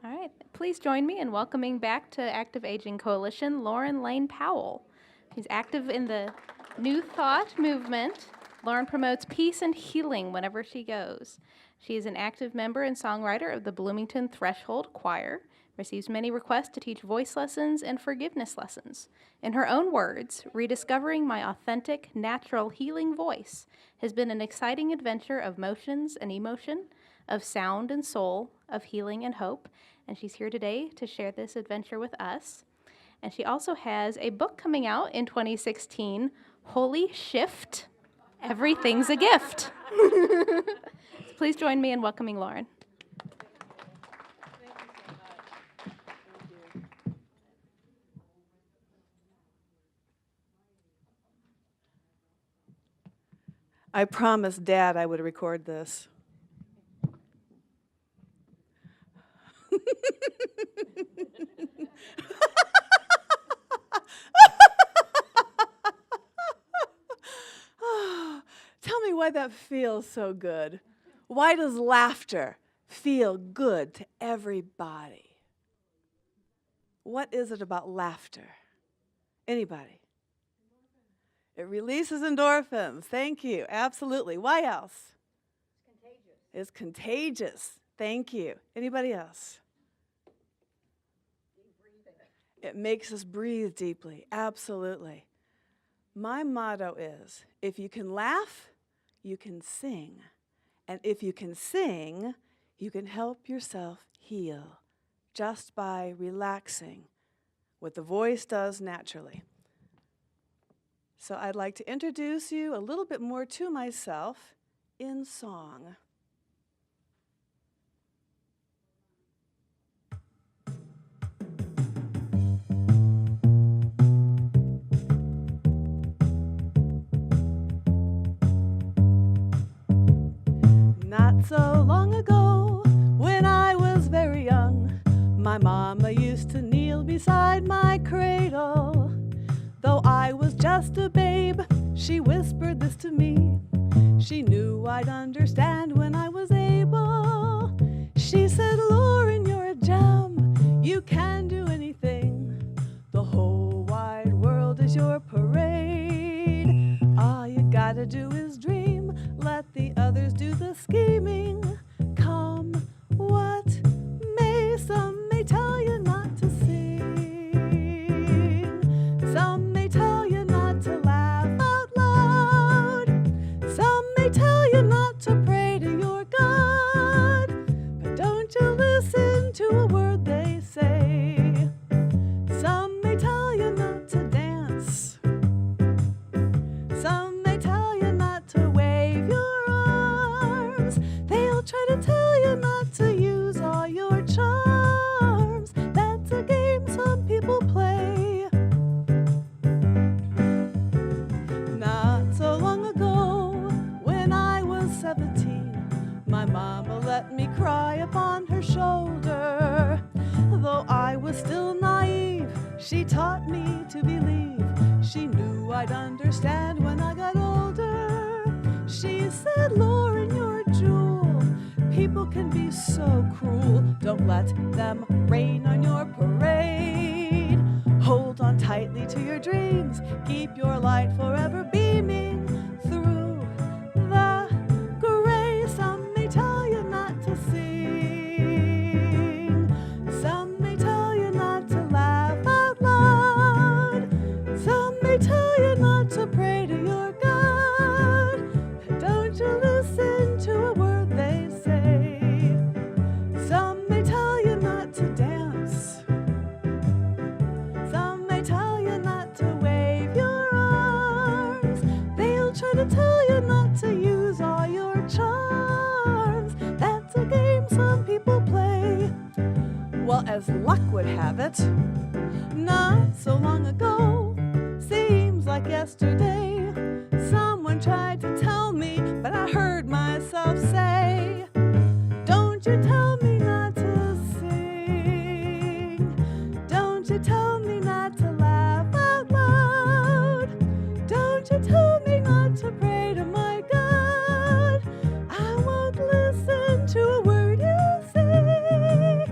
All right, please join me in welcoming back to Active Aging Coalition, Lauren Lane Powell. She's active in the New Thought movement. Lauren promotes peace and healing whenever she goes. She is an active member and songwriter of the Bloomington Threshold Choir, receives many requests to teach voice lessons and forgiveness lessons. In her own words, rediscovering my authentic, natural, healing voice has been an exciting adventure of motions and emotion, of sound and soul, of healing and hope, and she's here today to share this adventure with us. And she also has a book coming out in 2016, Holy Shift, Everything's a Gift. So please join me in welcoming Lauren. I promised Dad I would record this. Tell me why that feels so good. Why does laughter feel good to everybody? What is it about laughter? Anybody? It releases endorphins. Thank you. Absolutely. Why else? It's contagious. Thank you. Anybody else? It makes us breathe deeply. Absolutely. My motto is, if you can laugh, you can sing. And if you can sing, you can help yourself heal just by relaxing, what the voice does naturally. So I'd like to introduce you a little bit more to myself in song. Not so long ago, when I was very young, my mama used to kneel beside my cradle. Though I was just a babe, she whispered this to me. She knew I'd understand when I was able. She said, Lauren, you're a gem. You can do anything. The whole wide world is your parade. All you gotta do is dream. Let the others do the scheming. Come what may, some may tell you not to sing. Some may tell you not to laugh out loud. Some may tell you not to pray to your God. But don't you listen to a word they say. Some may tell you not to dance. Some may tell you not to wave your arms. They'll try to tell you not to use all your charms. That's a game some people play. Not so long ago, when I was 17, my mama let me cry upon her shoulder. Though I was still naive, she taught me to believe. She knew I'd understand when I got older. She said, Lauren, you're a jewel. People can be so cruel. Don't let them rain on your parade. Hold on tightly to your dreams. Keep your light forever beaming through the gray. Some may tell you not to sing. Some may tell you not to laugh out loud. Some may tell you not to pray to your God. Don't you listen to a word they say. Some may tell you not to dance. Some may tell you not to wave your arms. They'll try to tell you not to use all your charms. That's a game some people play. Well, as luck would have it, not so long ago, seems like yesterday, someone tried to tell me, but I heard myself say, don't you tell me not to sing. Don't you tell me not to laugh out loud. Don't you tell me not to pray to my God. I won't listen to a word you say.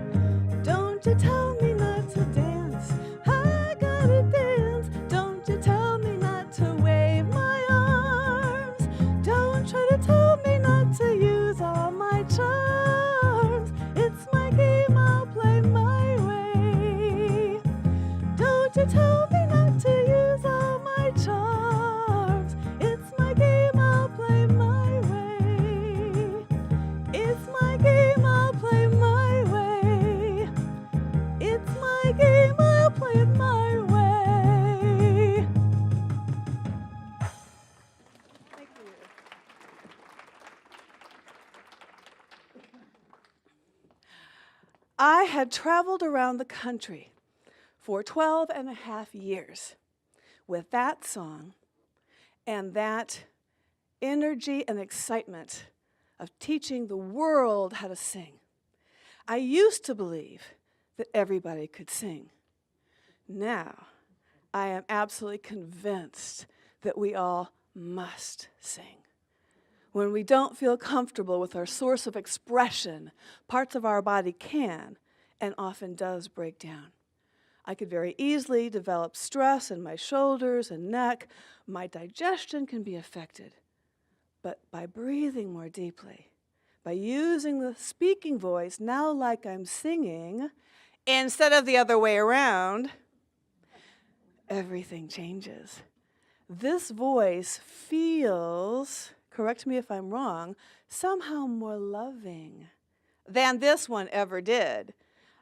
had traveled around the country for 12 and a half years with that song and that energy and excitement of teaching the world how to sing. I used to believe that everybody could sing. Now, I am absolutely convinced that we all must sing. When we don't feel comfortable with our source of expression, parts of our body can and often does break down. I could very easily develop stress in my shoulders and neck. My digestion can be affected. But by breathing more deeply, by using the speaking voice now like I'm singing, instead of the other way around, everything changes. This voice feels, correct me if I'm wrong, somehow more loving than this one ever did.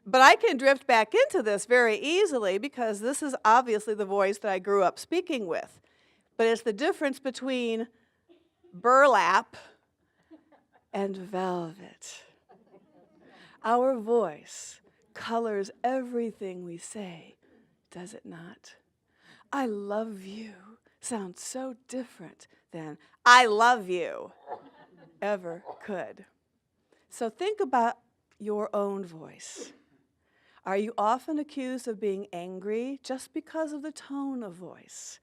But I can drift back into this very easily because this is obviously the voice that I grew up speaking with. But it's the difference between burlap and velvet. Our voice colors everything we say, does it not? I love you sounds so different than I love you ever could. So think about your own voice. Are you often accused of being angry just because of the tone of voice?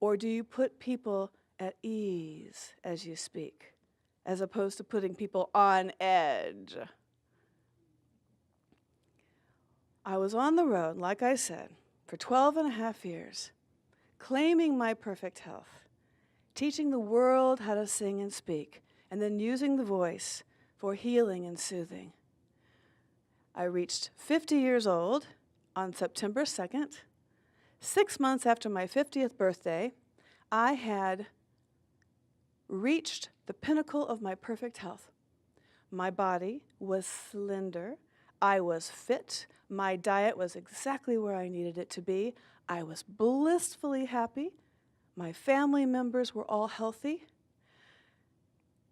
Or do you put people at ease as you speak, as opposed to putting people on edge? I was on the road, like I said, for 12 and a half years, claiming my perfect health, teaching the world how to sing and speak, and then using the voice for healing and soothing. I reached 50 years old on September 2nd. 6 months after my 50th birthday, I had reached the pinnacle of my perfect health. My body was slender. I was fit. My diet was exactly where I needed it to be. I was blissfully happy. My family members were all healthy.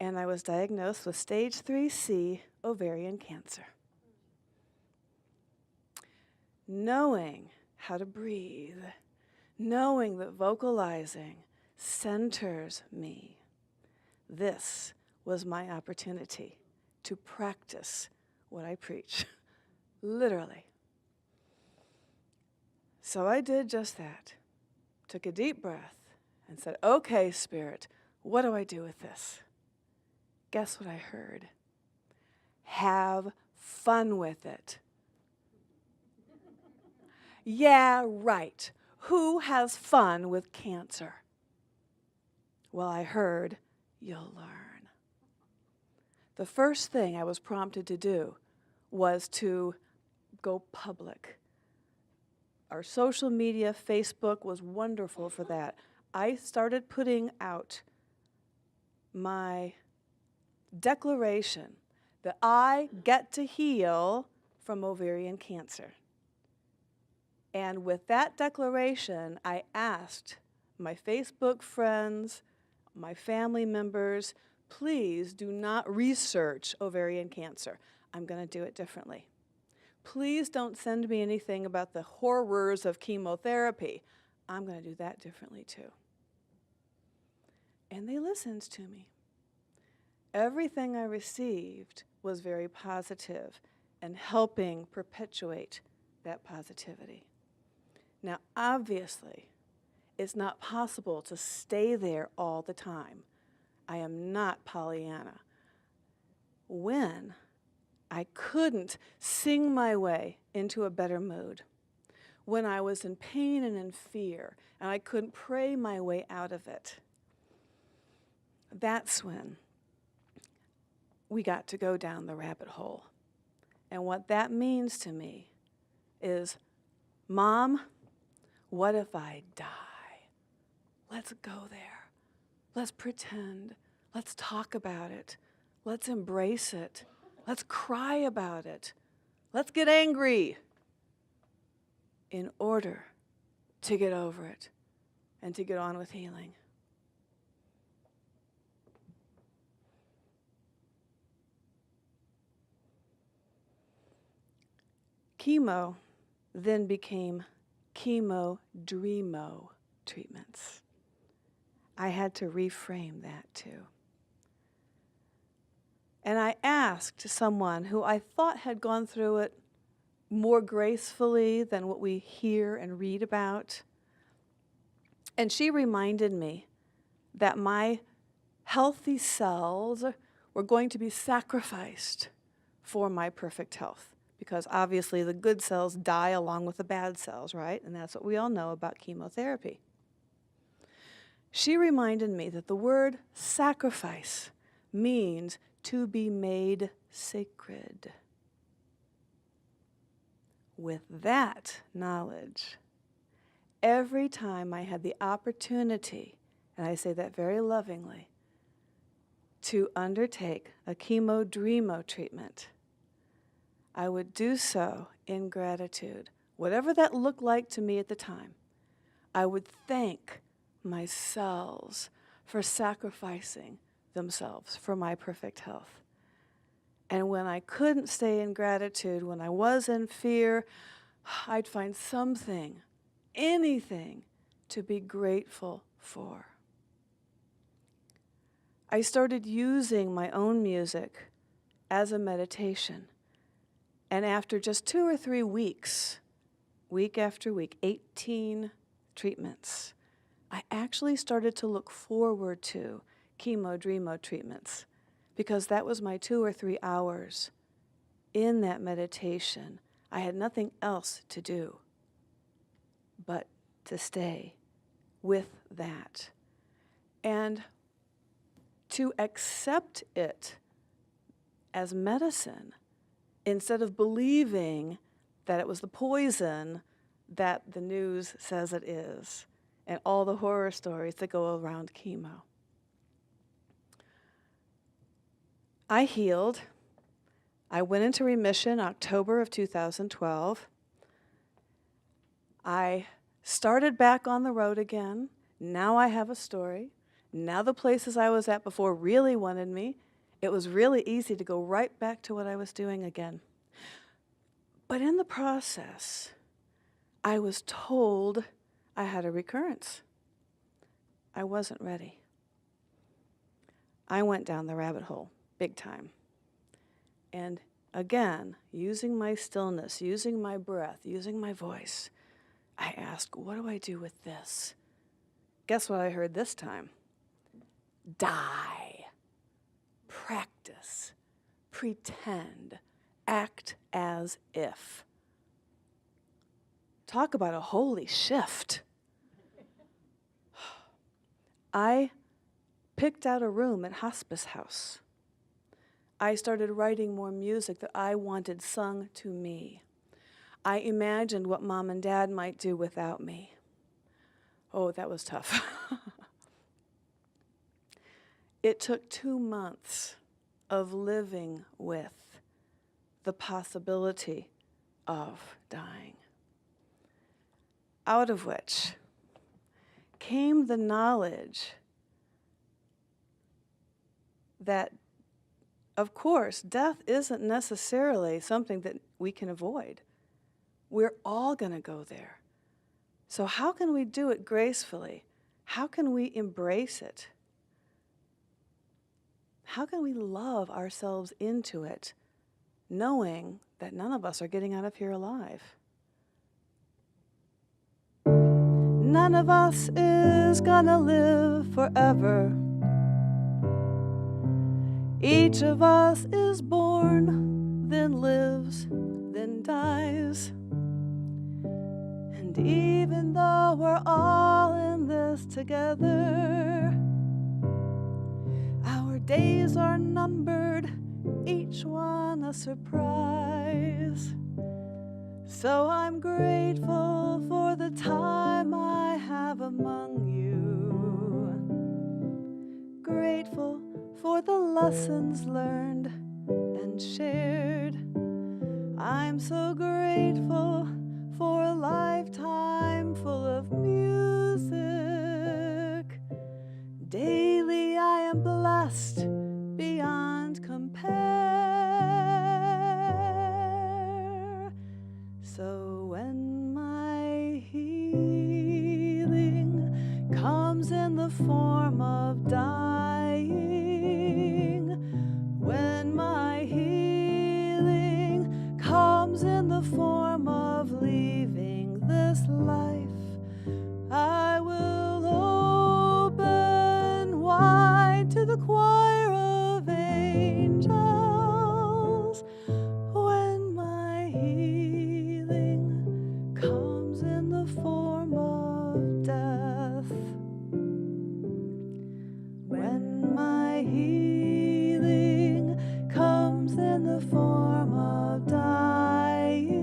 And I was diagnosed with stage 3C ovarian cancer. Knowing how to breathe, knowing that vocalizing centers me, this was my opportunity to practice what I preach, literally. So I did just that, took a deep breath and said, okay, Spirit, what do I do with this? Guess what I heard? Have fun with it. Yeah, right. Who has fun with cancer? Well, I heard, you'll learn. The first thing I was prompted to do was to go public. Our social media, Facebook, was wonderful for that. I started putting out my declaration that I get to heal from ovarian cancer. And with that declaration, I asked my Facebook friends, my family members, please do not research ovarian cancer. I'm going to do it differently. Please don't send me anything about the horrors of chemotherapy. I'm going to do that differently too. And they listened to me. Everything I received was very positive and helping perpetuate that positivity. Now, obviously, it's not possible to stay there all the time. I am not Pollyanna. When I couldn't sing my way into a better mood, when I was in pain and in fear, and I couldn't pray my way out of it, that's when we got to go down the rabbit hole. And what that means to me is, Mom, what if I die? Let's go there. Let's pretend. Let's talk about it. Let's embrace it. Let's cry about it. Let's get angry in order to get over it and to get on with healing. chemo then became chemo-dreamo treatments. I had to reframe that too. And I asked someone who I thought had gone through it more gracefully than what we hear and read about. And she reminded me that my healthy cells were going to be sacrificed for my perfect health, because obviously the good cells die along with the bad cells, right? And that's what we all know about chemotherapy. She reminded me that the word sacrifice means to be made sacred. With that knowledge, every time I had the opportunity, and I say that very lovingly, to undertake a chemo-dreamo treatment, I would do so in gratitude. Whatever that looked like to me at the time, I would thank my cells for sacrificing themselves for my perfect health. And when I couldn't stay in gratitude, when I was in fear, I'd find something, anything, to be grateful for. I started using my own music as a meditation. And after just 2 or 3 weeks, week after week, 18 treatments, I actually started to look forward to chemo-dreamo treatments, because that was my 2 or 3 hours in that meditation. I had nothing else to do but to stay with that and to accept it as medicine instead of believing that it was the poison that the news says it is and all the horror stories that go around chemo. I healed. I went into remission October of 2012. I started back on the road again. Now I have a story. Now the places I was at before really wanted me. It was really easy to go right back to what I was doing again. But in the process, I was told I had a recurrence. I wasn't ready. I went down the rabbit hole, big time. And again, using my stillness, using my breath, using my voice, I asked, what do I do with this? Guess what I heard this time? Die. Practice. Pretend. Act as if. Talk about a holy shift. I picked out a room at Hospice House. I started writing more music that I wanted sung to me. I imagined what Mom and Dad might do without me. Oh, that was tough. It took 2 months of living with the possibility of dying, out of which came the knowledge that, of course, death isn't necessarily something that we can avoid. We're all going to go there. So how can we do it gracefully? How can we embrace it? How can we love ourselves into it, knowing that none of us are getting out of here alive? None of us is gonna live forever. Each of us is born, then lives, then dies. And even though we're all in this together, our days are numbered, each one a surprise. So I'm grateful for the time I have among you. Grateful for the lessons learned and shared. I'm so grateful for a lifetime full of music. Daily I am blessed beyond compare. comes in the form of dying, when my healing comes in the form of leaving this life, I will open wide to the choir of angels. When my healing comes in the form of death, when my healing comes in the form of dying,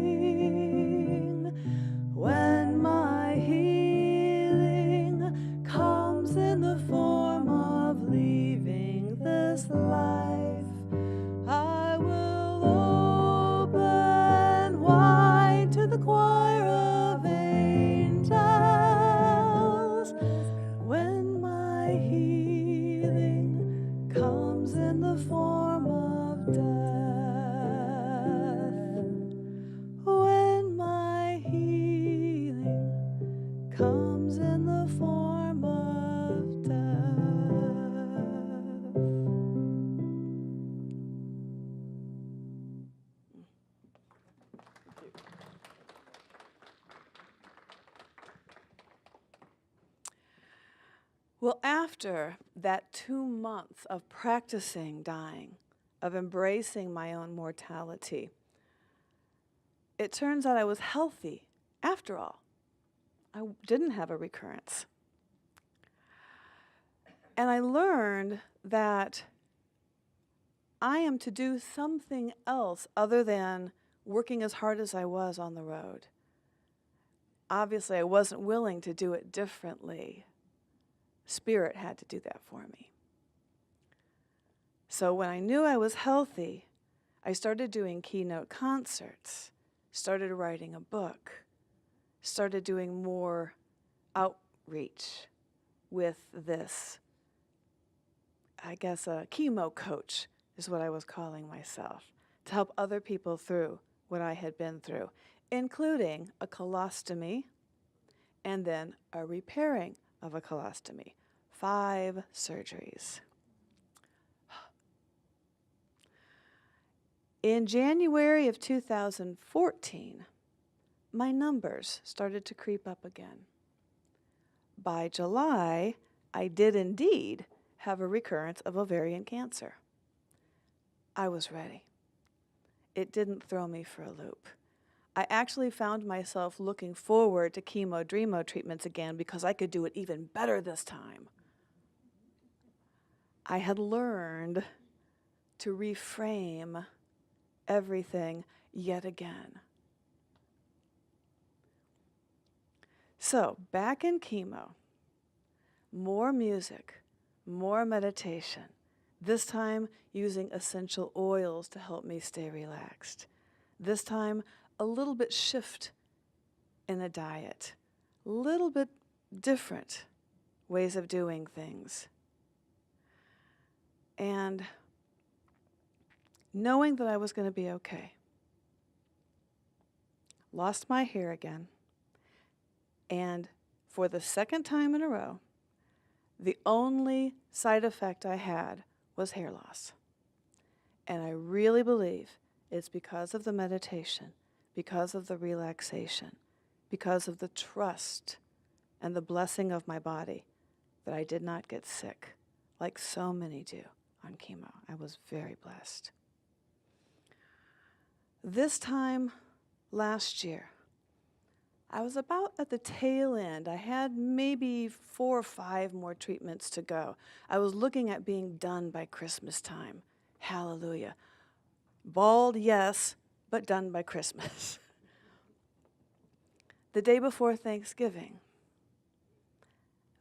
when my healing comes in the form of leaving this life, I will open wide to the choir of angels. When my healing comes in the form of death, when my healing comes in the form of death. Well, after that 2 months of practicing dying, of embracing my own mortality, it turns out I was healthy after all. I didn't have a recurrence. And I learned that I am to do something else other than working as hard as I was on the road. Obviously, I wasn't willing to do it differently. Spirit had to do that for me. So when I knew I was healthy, I started doing keynote concerts, started writing a book, started doing more outreach with this, I guess a chemo coach is what I was calling myself, to help other people through what I had been through, including a colostomy and then a repairing of a colostomy. 5 surgeries. In January of 2014, my numbers started to creep up again. By July, I did indeed have a recurrence of ovarian cancer. I was ready. It didn't throw me for a loop. I actually found myself looking forward to chemo-dremo treatments again because I could do it even better this time. I had learned to reframe everything yet again. So, back in chemo, more music, more meditation, this time using essential oils to help me stay relaxed. This time, a little bit shift in the diet, a little bit different ways of doing things. And knowing that I was going to be okay. Lost my hair again. And for the second time in a row, the only side effect I had was hair loss. And I really believe it's because of the meditation, because of the relaxation, because of the trust and the blessing of my body that I did not get sick, like so many do on chemo. I was very blessed. This time last year, I was about at the tail end. I had maybe 4 or 5 more treatments to go. I was looking at being done by Christmas time. Hallelujah. Bald, yes, but done by Christmas. The day before Thanksgiving,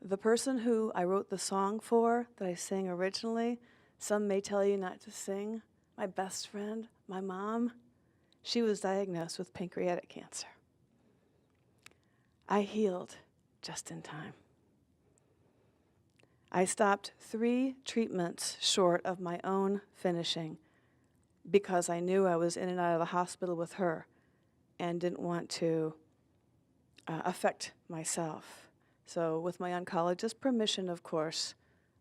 the person who I wrote the song for, that I sang originally, some may tell you not to sing, my best friend, my mom, she was diagnosed with pancreatic cancer. I healed just in time. I stopped 3 treatments short of my own finishing because I knew I was in and out of the hospital with her and didn't want to affect myself. So with my oncologist's permission, of course,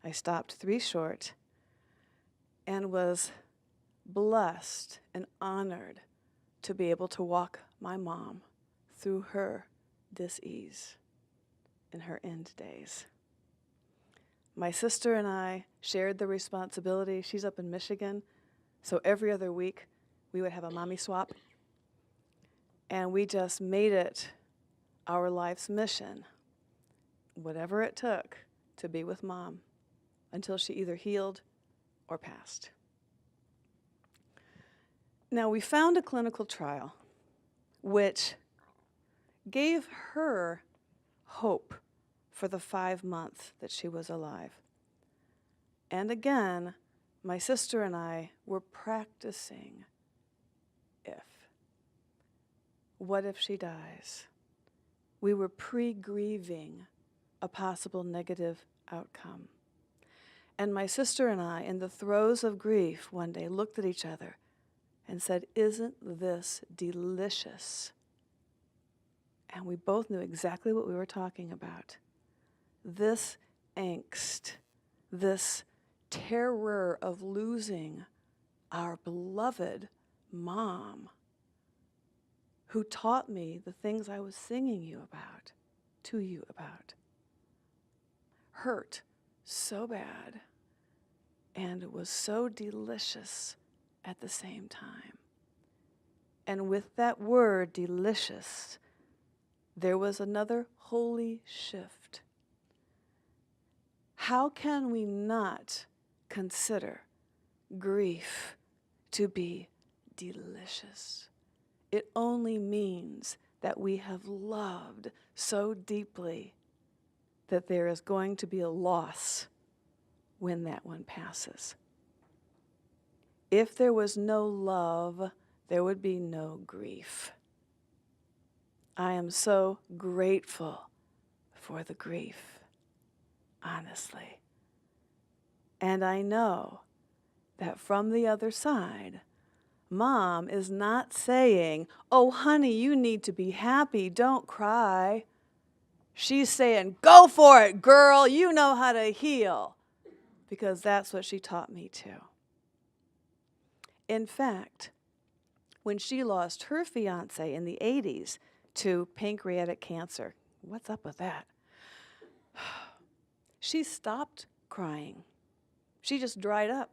I stopped 3 short and was blessed and honored to be able to walk my mom through her dis-ease in her end days. My sister and I shared the responsibility. She's up in Michigan, so every other week we would have a mommy swap. And we just made it our life's mission, whatever it took, to be with Mom until she either healed or passed. Now, we found a clinical trial which gave her hope for the 5 months that she was alive. And again, my sister and I were practicing if. What if she dies? We were pre-grieving a possible negative outcome. And my sister and I, in the throes of grief, one day looked at each other and said, "Isn't this delicious?" And we both knew exactly what we were talking about. This angst, this terror of losing our beloved mom, who taught me the things I was singing to you about, hurt so bad, and it was so delicious at the same time. And with that word, delicious, there was another holy shift. How can we not consider grief to be delicious? It only means that we have loved so deeply that there is going to be a loss when that one passes. If there was no love, there would be no grief. I am so grateful for the grief, honestly. And I know that from the other side, Mom is not saying, "Oh, honey, you need to be happy, don't cry." She's saying, "Go for it, girl, you know how to heal," because that's what she taught me to. In fact, when she lost her fiance in the 80s to pancreatic cancer, what's up with that? She stopped crying. She just dried up.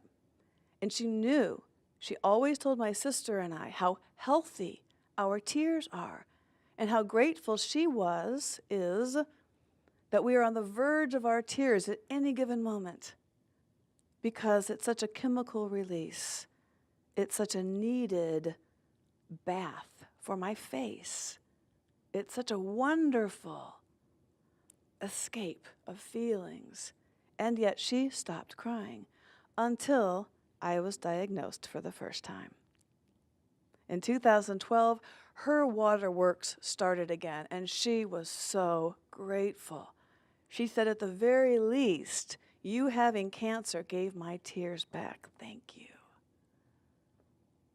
And she knew, she always told my sister and I how healthy our tears are and how grateful she is that we are on the verge of our tears at any given moment because it's such a chemical release. It's such a needed bath for my face. It's such a wonderful escape of feelings. And yet she stopped crying until I was diagnosed for the first time. In 2012, her waterworks started again, and she was so grateful. She said, "At the very least, you having cancer gave my tears back. Thank you."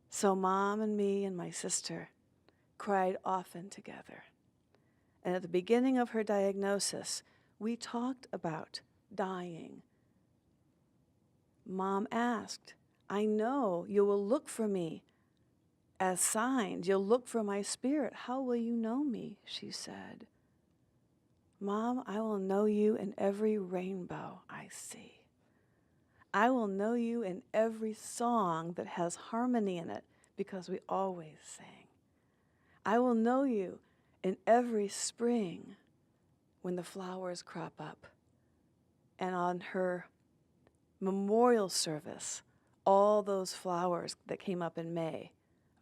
So Mom and me and my sister cried often together. And at the beginning of her diagnosis, we talked about dying. Mom asked, "I know you will look for me as signs. You'll look for my spirit. How will you know me?" she said. "Mom, I will know you in every rainbow I see. I will know you in every song that has harmony in it because we always sing. I will know you in every spring when the flowers crop up." And on her memorial service, all those flowers that came up in May,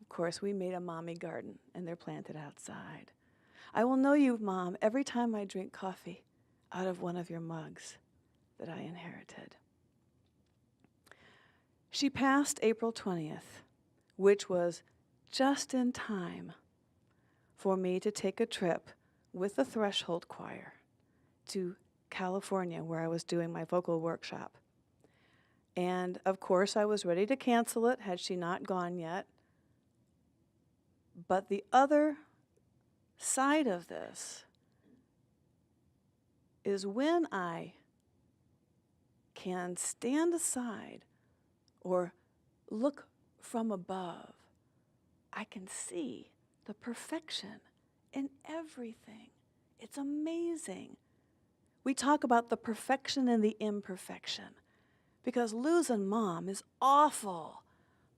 of course, we made a mommy garden, and they're planted outside. "I will know you, Mom, every time I drink coffee out of one of your mugs that I inherited." She passed April 20th, which was just in time for me to take a trip with the Threshold Choir to California, where I was doing my vocal workshop. And of course, I was ready to cancel it had she not gone yet. But the other side of this is when I can stand aside or look from above, I can see the perfection in everything. It's amazing. We talk about the perfection and the imperfection because losing Mom is awful,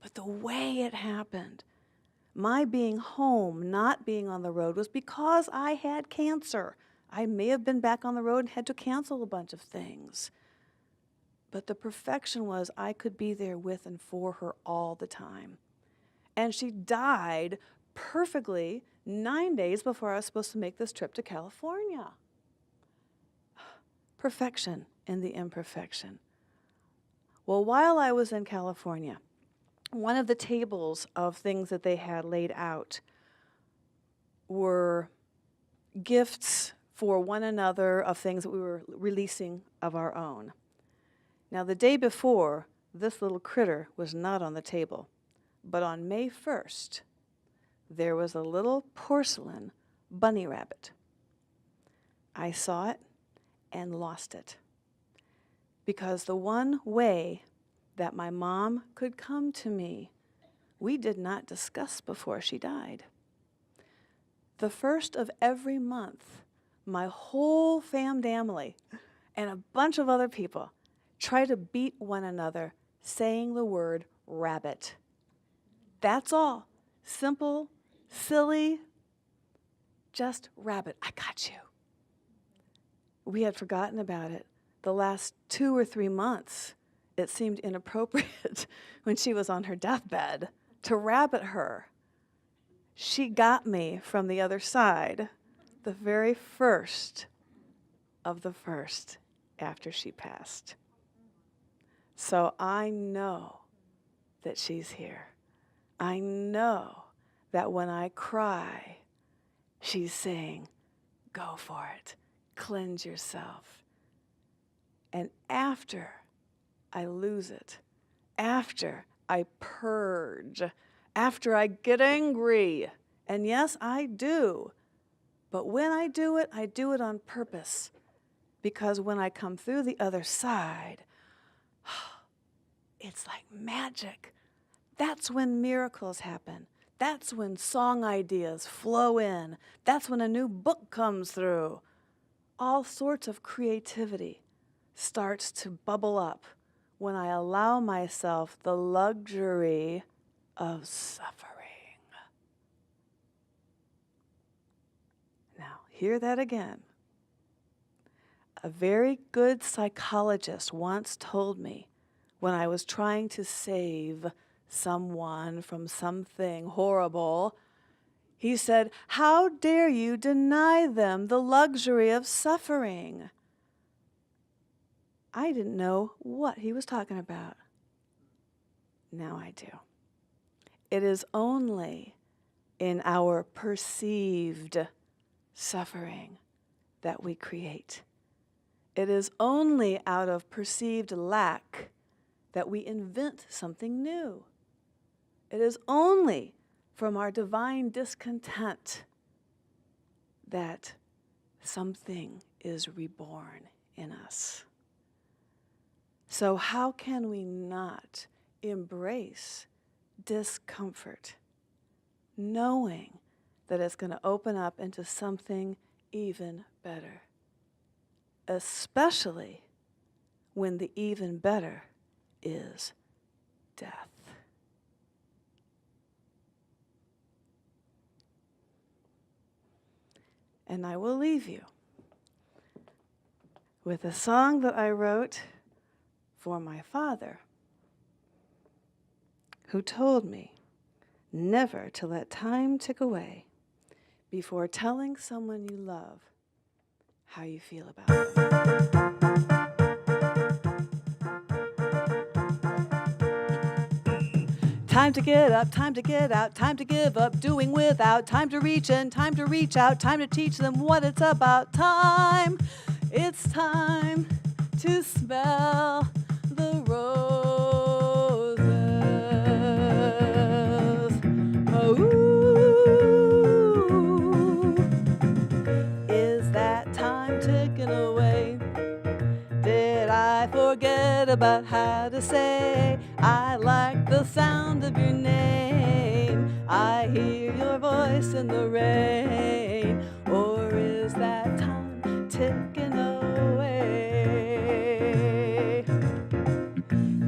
but the way it happened, my being home, not being on the road, was because I had cancer. I may have been back on the road and had to cancel a bunch of things. But the perfection was I could be there with and for her all the time. And she died perfectly 9 days before I was supposed to make this trip to California. Perfection in the imperfection. Well, while I was in California, one of the tables of things that they had laid out were gifts for one another of things that we were releasing of our own. Now, the day before, this little critter was not on the table, but on May 1st, there was a little porcelain bunny rabbit. I saw it and lost it because the one way that my mom could come to me, we did not discuss before she died. The first of every month, my whole family and a bunch of other people try to beat one another saying the word rabbit. That's all. Simple, silly, just rabbit. I got you. We had forgotten about it. The last 2 or 3 months, it seemed inappropriate when she was on her deathbed to rabbit her. She got me from the other side, the very first of the first after she passed. So I know that she's here. I know that when I cry, she's saying, go for it, cleanse yourself. And after I lose it, after I purge, after I get angry, and yes, I do, but when I do it on purpose, because when I come through the other side, it's like magic. That's when miracles happen. That's when song ideas flow in. That's when a new book comes through. All sorts of creativity starts to bubble up when I allow myself the luxury of suffering. Now, hear that again. A very good psychologist once told me when I was trying to save someone from something horrible, he said, how dare you deny them the luxury of suffering? I didn't know what he was talking about. Now I do. It is only in our perceived suffering that we create. It is only out of perceived lack that we invent something new. It is only from our divine discontent that something is reborn in us. So how can we not embrace discomfort, knowing that it's going to open up into something even better, especially when the even better is death. And I will leave you with a song that I wrote for my father, who told me never to let time tick away before telling someone you love how you feel about it. Time to get up, time to get out, time to give up doing without, time to reach in, time to reach out, time to teach them what it's about. Time, it's time to smell the roses. Ooh, is that time ticking away? forget about how to say I like the sound of your name. I hear your voice in the rain. Or is that time ticking away?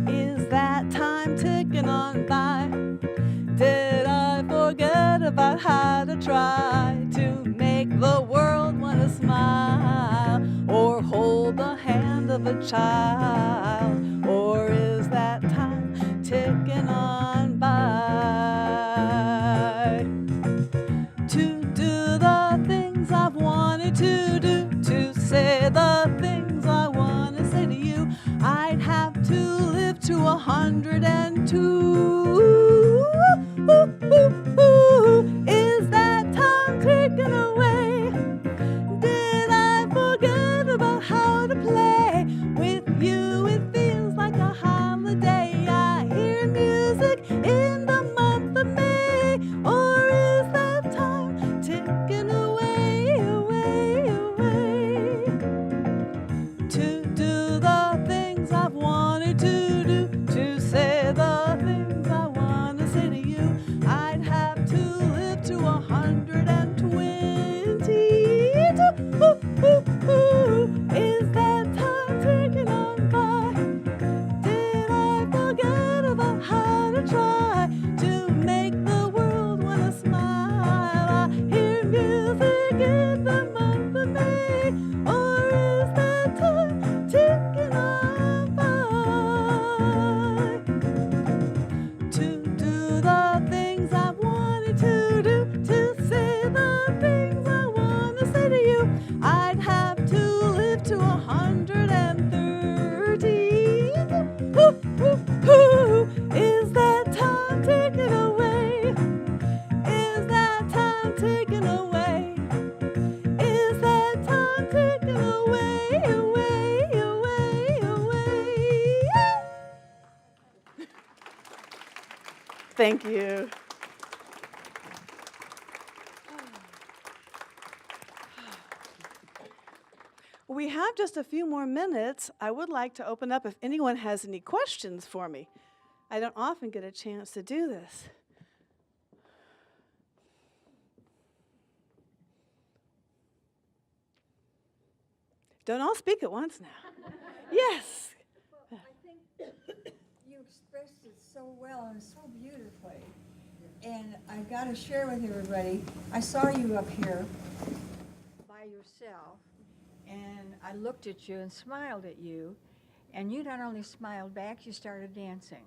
Is that time ticking on by? Did I forget about how to try to make the world want to smile, or hold the hand of a child? Or is that time ticking on by? To do the things I've wanted to do, to say the things I want to say to you, I'd have to live to 102. Is that time ticking away? Did I forget about how to play? With you it feels like a holiday. I hear music in the month of May. Or is that time ticking away, away, away? To do the things I've wanted to do, to say the things I want to say to you, I'd have to live to 120. Is that time ticking on by? Did I forget about how to try to make the world want to smile? I hear music in the month of May. Or is that time ticking on by? To do the things I wanted to do, to say the things I want to say to you, I'd have to live to 130. Is that time ticking away? Is that time ticking away? Is that time ticking away, away, away, away? Thank you. We have just a few more minutes. I would like to open up if anyone has any questions for me. I don't often get a chance to do this. Don't all speak at once now. Yes. Well, I think you expressed it so well and so beautifully. And I've got to share with everybody, I saw you up here by yourself, and I looked at you and smiled at you, and you not only smiled back, you started dancing.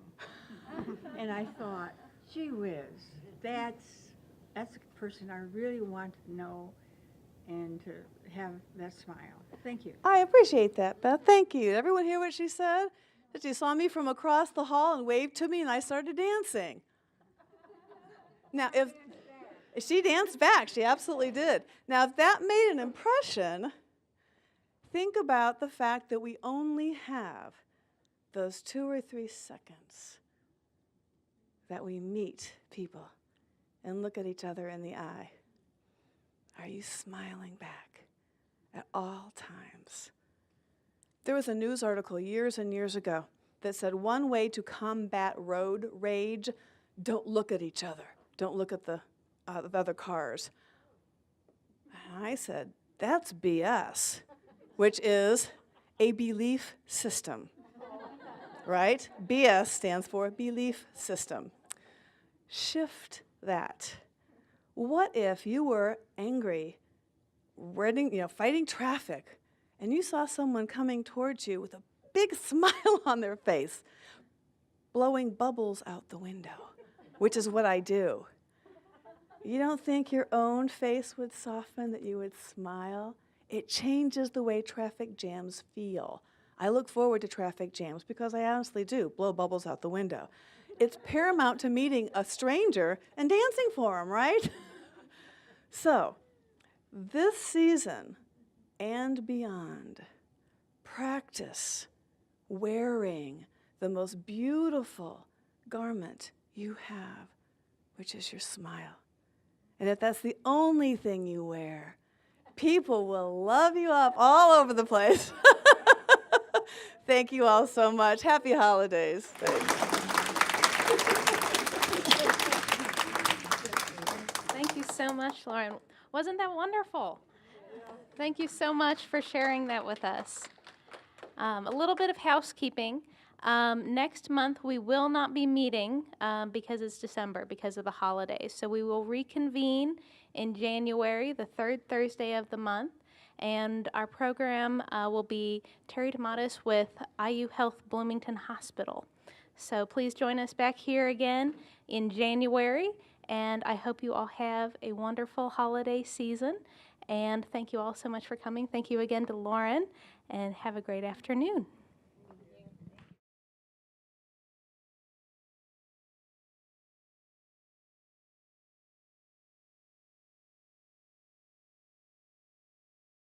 And I thought, gee whiz, that's a person I really want to know and to have that smile. Thank you. I appreciate that, Beth. Thank you. Did everyone hear what she said? That she saw me from across the hall and waved to me, and I started dancing. Now, if she danced back, she absolutely did. Now, if that made an impression, think about the fact that we only have those 2 or 3 seconds that we meet people and look at each other in the eye. Are you smiling back at all times? There was a news article years and years ago that said one way to combat road rage, don't look at each other. Don't look at the other cars. And I said, that's BS, which is a belief system, right? BS stands for belief system. Shift that. What if you were angry, fighting traffic, and you saw someone coming towards you with a big smile on their face, blowing bubbles out the window, which is what I do. You don't think your own face would soften, that you would smile? It changes the way traffic jams feel. I look forward to traffic jams because I honestly do blow bubbles out the window. It's paramount to meeting a stranger and dancing for him, right? So, this season and beyond, practice wearing the most beautiful garment you have, which is your smile. And if that's the only thing you wear, people will love you up all over the place. Thank you all so much. Happy holidays. Thanks. Thank you so much, Lauren. Wasn't that wonderful? Thank you so much for sharing that with us. A little bit of housekeeping. Next month, we will not be meeting because it's December, because of the holidays. So we will reconvene in January, the third Thursday of the month. And our program will be Terry Tomatis with IU Health Bloomington Hospital. So please join us back here again in January. And I hope you all have a wonderful holiday season. And thank you all so much for coming. Thank you again to Lauren, and have a great afternoon.